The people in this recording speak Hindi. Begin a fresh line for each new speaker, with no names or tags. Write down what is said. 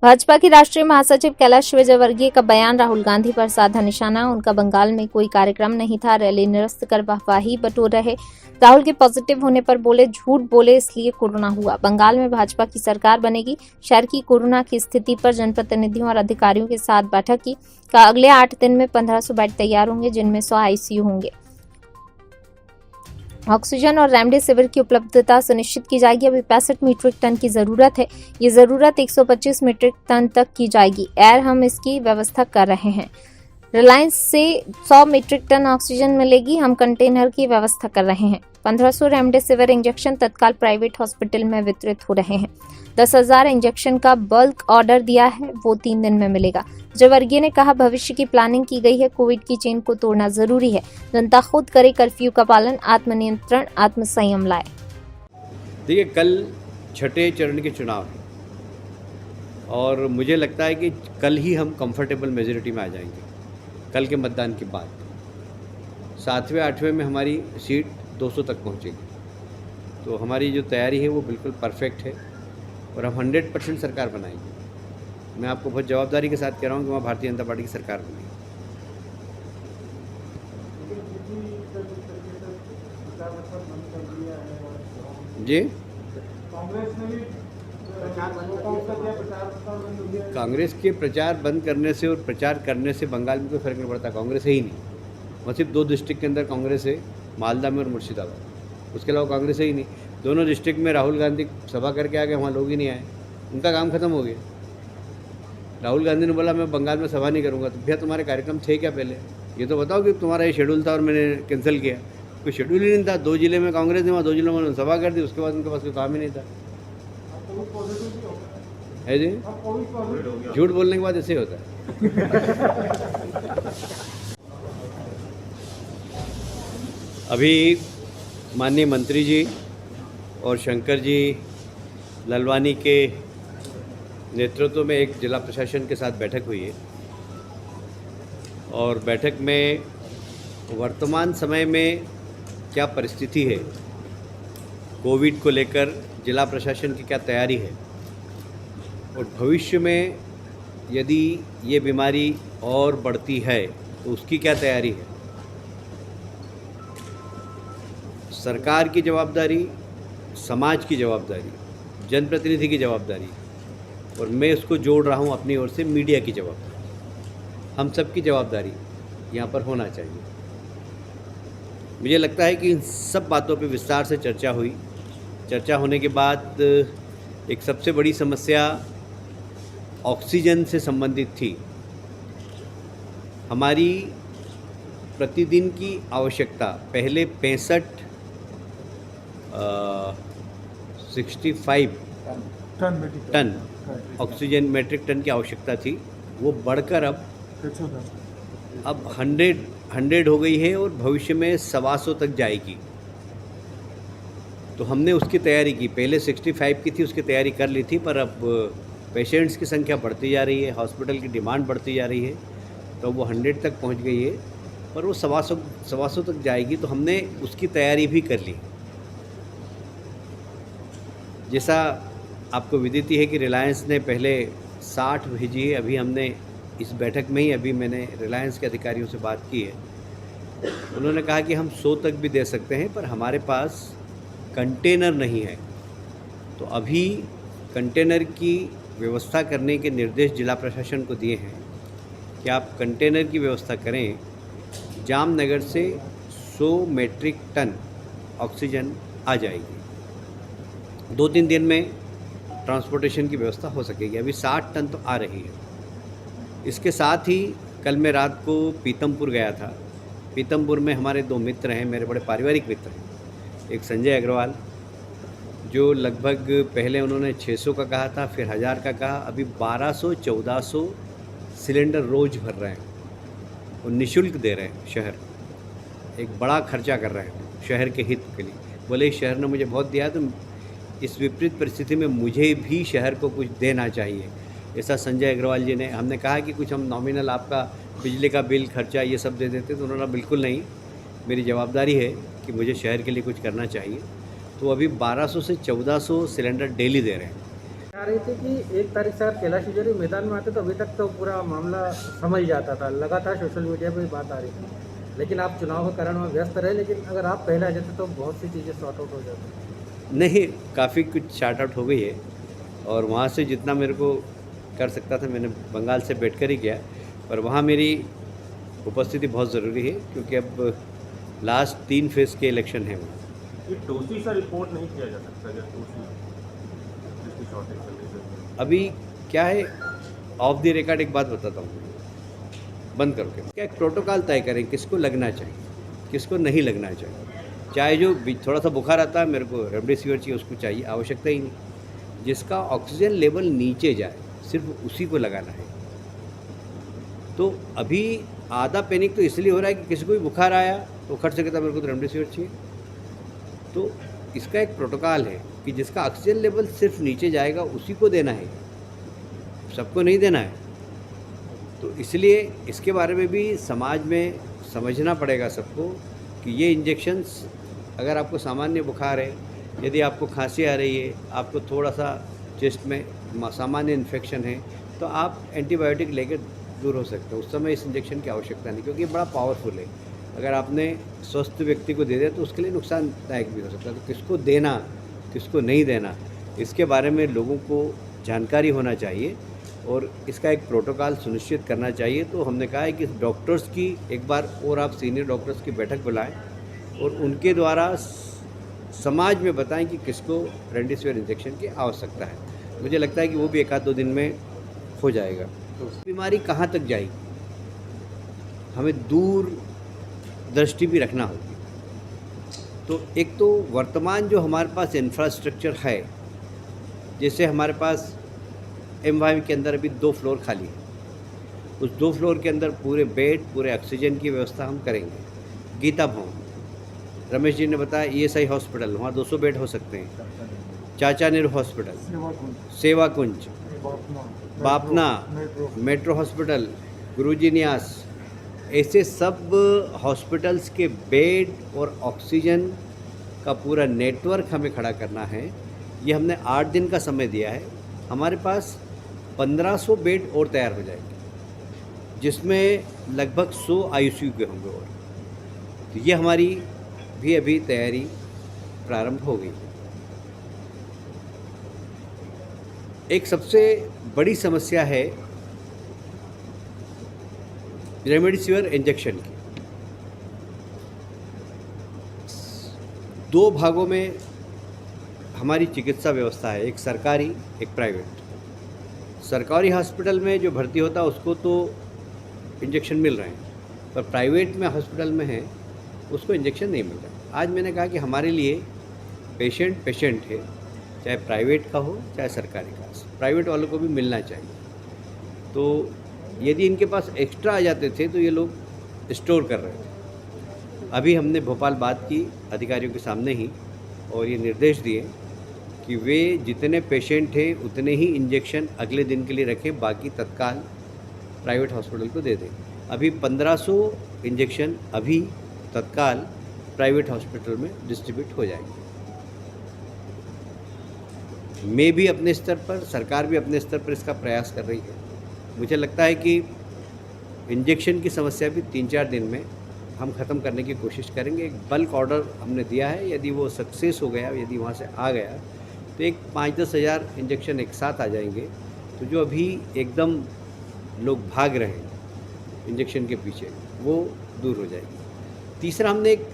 भाजपा के राष्ट्रीय महासचिव कैलाश विजयवर्गीय का बयान राहुल गांधी पर साधा निशाना। उनका बंगाल में कोई कार्यक्रम नहीं था, रैली निरस्त कर वाहवाही बटोर रहे। राहुल के पॉजिटिव होने पर बोले झूठ बोले इसलिए कोरोना हुआ। बंगाल में भाजपा की सरकार बनेगी। शहर की कोरोना की स्थिति पर जनप्रतिनिधियों और अधिकारियों के साथ बैठक की। अगले 8 दिन में 1500 बेड तैयार होंगे, जिनमें 100 आईसीयू होंगे। ऑक्सीजन और रेमडेसिविर की उपलब्धता सुनिश्चित की जाएगी। अभी 65 मीट्रिक टन की जरूरत है। ये जरूरत 125 मीट्रिक टन तक की जाएगी। हम इसकी व्यवस्था कर रहे हैं। रिलायंस से 100 मीट्रिक टन ऑक्सीजन मिलेगी। हम कंटेनर की व्यवस्था कर रहे हैं। 1500 रेमडेसिविर इंजेक्शन तत्काल प्राइवेट हॉस्पिटल में वितरित हो रहे हैं। 10,000 इंजेक्शन का बल्क ऑर्डर दिया है, वो 3 दिन में मिलेगा। विजयवर्गीय ने कहा, भविष्य की प्लानिंग की गई है। कोविड की चेन को तोड़ना जरूरी है। जनता खुद करे कर्फ्यू का पालन, आत्मनियंत्रण, आत्मसंयम लाए।
देखिए, कल छठे चरण के चुनाव हैं और मुझे लगता है कि कल ही हम कंफर्टेबल मेजॉरिटी में आ जाएंगे। कल के मतदान के बाद 7वें 8वें में हमारी सीट 200 तक पहुंचेगी। तो हमारी जो तैयारी है वो बिल्कुल परफेक्ट है और हम 100% सरकार बनाएंगे। मैं आपको बहुत जवाबदारी के साथ कह रहा हूँ कि वहाँ भारतीय जनता पार्टी की सरकार बनेगी। जी, कांग्रेस के प्रचार बंद करने से और प्रचार करने से बंगाल में कोई फर्क नहीं पड़ता। कांग्रेस है ही नहीं। वहाँ सिर्फ 2 डिस्ट्रिक्ट के अंदर कांग्रेस है, मालदा में और मुर्शिदाबाद। उसके अलावा कांग्रेस है ही नहीं। दोनों डिस्ट्रिक्ट में राहुल गांधी सभा करके आ गए, वहाँ लोग ही नहीं आए। उनका काम खत्म हो गया। राहुल गांधी ने बोला मैं बंगाल में सभा नहीं करूँगा। तो भैया तुम्हारे कार्यक्रम थे क्या पहले? ये तो बताओ कि तुम्हारा ये शेड्यूल था और मैंने कैंसिल किया। कोई शेड्यूल ही नहीं था। 2 जिले में कांग्रेस ने, वहाँ 2 जिलों में उन्होंने सभा कर दी। उसके बाद उनके पास कोई काम ही नहीं था। है जी, झूठ बोलने के बाद ऐसे होता है। अभी माननीय मंत्री जी और शंकर जी ललवानी के नेतृत्व में एक जिला प्रशासन के साथ बैठक हुई है और बैठक में वर्तमान समय में क्या परिस्थिति है, कोविड को लेकर जिला प्रशासन की क्या तैयारी है और भविष्य में यदि ये बीमारी और बढ़ती है तो उसकी क्या तैयारी है। सरकार की जवाबदारी, समाज की जवाबदारी, जनप्रतिनिधि की जवाबदारी और मैं उसको जोड़ रहा हूँ अपनी ओर से मीडिया की जवाबदारी। हम सब की जवाबदारी यहाँ पर होना चाहिए। मुझे लगता है कि इन सब बातों पे विस्तार से चर्चा हुई। चर्चा होने के बाद एक सबसे बड़ी समस्या ऑक्सीजन से संबंधित थी। हमारी प्रतिदिन की आवश्यकता पहले 65 टन ऑक्सीजन मेट्रिक टन की आवश्यकता थी। वो बढ़कर अब 100 हो गई है और भविष्य में 125 तक जाएगी। तो हमने उसकी तैयारी की। पहले 65 की थी, उसकी तैयारी कर ली थी, पर अब पेशेंट्स की संख्या बढ़ती जा रही है, हॉस्पिटल की डिमांड बढ़ती जा रही है, तो वो 100 तक पहुंच गई है, पर वो 125 तक जाएगी। तो हमने उसकी तैयारी भी कर ली। जैसा आपको विदित है कि रिलायंस ने पहले 60 भेजी है। अभी हमने इस बैठक में ही अभी मैंने रिलायंस के अधिकारियों से बात की है। उन्होंने कहा कि हम 100 तक भी दे सकते हैं, पर हमारे पास कंटेनर नहीं है। तो अभी कंटेनर की व्यवस्था करने के निर्देश जिला प्रशासन को दिए हैं कि आप कंटेनर की व्यवस्था करें। जामनगर से 100 मीट्रिक टन ऑक्सीजन आ जाएगी। 2-3 दिन में ट्रांसपोर्टेशन की व्यवस्था हो सकेगी। अभी 60 टन तो आ रही है। इसके साथ ही कल मैं रात को पीतमपुर गया था। पीतमपुर में हमारे 2 मित्र हैं, मेरे बड़े पारिवारिक मित्र हैं। एक संजय अग्रवाल, जो लगभग पहले उन्होंने 600 का कहा था, फिर 1000 का कहा, अभी 1200-1400 सिलेंडर रोज़ भर रहे हैं और निःशुल्क दे रहे हैं। शहर एक बड़ा खर्चा कर रहे हैं शहर के हित के लिए। बोले इस शहर ने मुझे बहुत दिया, तो इस विपरीत परिस्थिति में मुझे भी शहर को कुछ देना चाहिए, ऐसा संजय अग्रवाल जी ने। हमने कहा कि कुछ हम नॉमिनल आपका बिजली का बिल, खर्चा ये सब दे देते, तो उन्होंने बिल्कुल नहीं, मेरी जवाबदारी है कि मुझे शहर के लिए कुछ करना चाहिए। तो अभी 1200 से 1400 सिलेंडर डेली दे रहे हैं।
आ रही थी कि 1 तारीख से अगर कैलाश विजयवर्गीय मैदान में आते तो अभी तक तो पूरा मामला समझ जाता था। लगातार सोशल मीडिया पे बात आ रही थी, लेकिन आप चुनाव के कारण वहाँ व्यस्त रहे, लेकिन अगर आप पहले आ जाते तो बहुत सी चीज़ें सॉर्ट आउट हो जाती।
नहीं, काफ़ी कुछ शार्ट आउट हो गई है और वहाँ से जितना मेरे को कर सकता था मैंने बंगाल से बैठ कर ही किया, पर वहाँ मेरी उपस्थिति बहुत ज़रूरी है क्योंकि अब लास्ट 3 फेज़ के इलेक्शन है वहाँ।
ये टोसी सा रिपोर्ट नहीं किया जा सकता जब टोसी जिसकी शॉर्टेज चल रही है।
अभी क्या है, ऑफ द रिकॉर्ड एक बात बताता हूँ, बंद करके क्या एक प्रोटोकॉल तय करें किसको लगना चाहिए, किसको नहीं लगना चाहिए। चाहे जो थोड़ा सा बुखार आता है, मेरे को रेमडेसिविर चाहिए, उसको चाहिए, आवश्यकता ही नहीं। जिसका ऑक्सीजन लेवल नीचे जाए सिर्फ उसी को लगाना है। तो अभी आधा पैनिक तो इसलिए हो रहा है कि किसी को भी बुखार आया तो खट से कहता मेरे को तो रेमडेसिविर चाहिए। तो इसका एक प्रोटोकॉल है कि जिसका ऑक्सीजन लेवल सिर्फ नीचे जाएगा उसी को देना है, सबको नहीं देना है। तो इसलिए इसके बारे में भी समाज में समझना पड़ेगा सबको कि ये इंजेक्शंस, अगर आपको सामान्य बुखार है, यदि आपको खांसी आ रही है, आपको थोड़ा सा चेस्ट में सामान्य इन्फेक्शन है, तो आप एंटीबायोटिक लेकर दूर हो सकते हो। उस समय इस इंजेक्शन की आवश्यकता नहीं, क्योंकि ये बड़ा पावरफुल है। अगर आपने स्वस्थ व्यक्ति को दे दिया तो उसके लिए नुकसानदायक भी हो सकता है। तो किसको देना, किसको नहीं देना, इसके बारे में लोगों को जानकारी होना चाहिए और इसका एक प्रोटोकॉल सुनिश्चित करना चाहिए। तो हमने कहा है कि डॉक्टर्स की एक बार और आप सीनियर डॉक्टर्स की बैठक बुलाएं और उनके द्वारा समाज में बताएं कि किसको रेमडेसिविर इंजेक्शन की आवश्यकता है। मुझे लगता है कि वो भी 1-2 दिन में हो जाएगा। तो बीमारी कहाँ तक जाएगी, हमें दूर दृष्टि भी रखना होगी। तो एक तो वर्तमान जो हमारे पास इंफ्रास्ट्रक्चर है, जैसे हमारे पास एमवाई के अंदर अभी 2 फ्लोर खाली है, उस 2 फ्लोर के अंदर पूरे बेड, पूरे ऑक्सीजन की व्यवस्था हम करेंगे। गीता भवन, रमेश जी ने बताया ESI हॉस्पिटल, वहाँ 200 बेड हो सकते हैं। चाचा नेहरू हॉस्पिटल, सेवा कुंज, बापना, मेट्रो हॉस्पिटल, गुरुजी न्यास, ऐसे सब हॉस्पिटल्स के बेड और ऑक्सीजन का पूरा नेटवर्क हमें खड़ा करना है। ये हमने 8 दिन का समय दिया है। हमारे पास 1500 बेड और तैयार हो जाएंगे, जिसमें लगभग 100 ICU के होंगे। और तो ये हमारी भी अभी तैयारी प्रारंभ हो गई। एक सबसे बड़ी समस्या है रेमडेसिविर इंजेक्शन की। 2 भागों में हमारी चिकित्सा व्यवस्था है, एक सरकारी, एक प्राइवेट। सरकारी हॉस्पिटल में जो भर्ती होता है उसको तो इंजेक्शन मिल रहे हैं, पर प्राइवेट में हॉस्पिटल में है उसको इंजेक्शन नहीं मिल रहा। आज मैंने कहा कि हमारे लिए पेशेंट है, चाहे प्राइवेट का हो चाहे सरकारी का। प्राइवेट वालों को भी मिलना चाहिए। तो यदि इनके पास एक्स्ट्रा आ जाते थे तो ये लोग स्टोर कर रहे थे। अभी हमने भोपाल बात की अधिकारियों के सामने ही और ये निर्देश दिए कि वे जितने पेशेंट हैं उतने ही इंजेक्शन अगले दिन के लिए रखें, बाकी तत्काल प्राइवेट हॉस्पिटल को दे दें। अभी 1500 इंजेक्शन अभी तत्काल प्राइवेट हॉस्पिटल में डिस्ट्रीब्यूट हो जाएंगे। मैं भी अपने स्तर पर, सरकार भी अपने स्तर पर इसका प्रयास कर रही है। मुझे लगता है कि इंजेक्शन की समस्या भी 3-4 दिन में हम ख़त्म करने की कोशिश करेंगे। एक बल्क ऑर्डर हमने दिया है, यदि वो सक्सेस हो गया, यदि वहाँ से आ गया तो एक 5-10 हज़ार इंजेक्शन एक साथ आ जाएंगे। तो जो अभी एकदम लोग भाग रहे हैं इंजेक्शन के पीछे, वो दूर हो जाएगी। तीसरा, हमने एक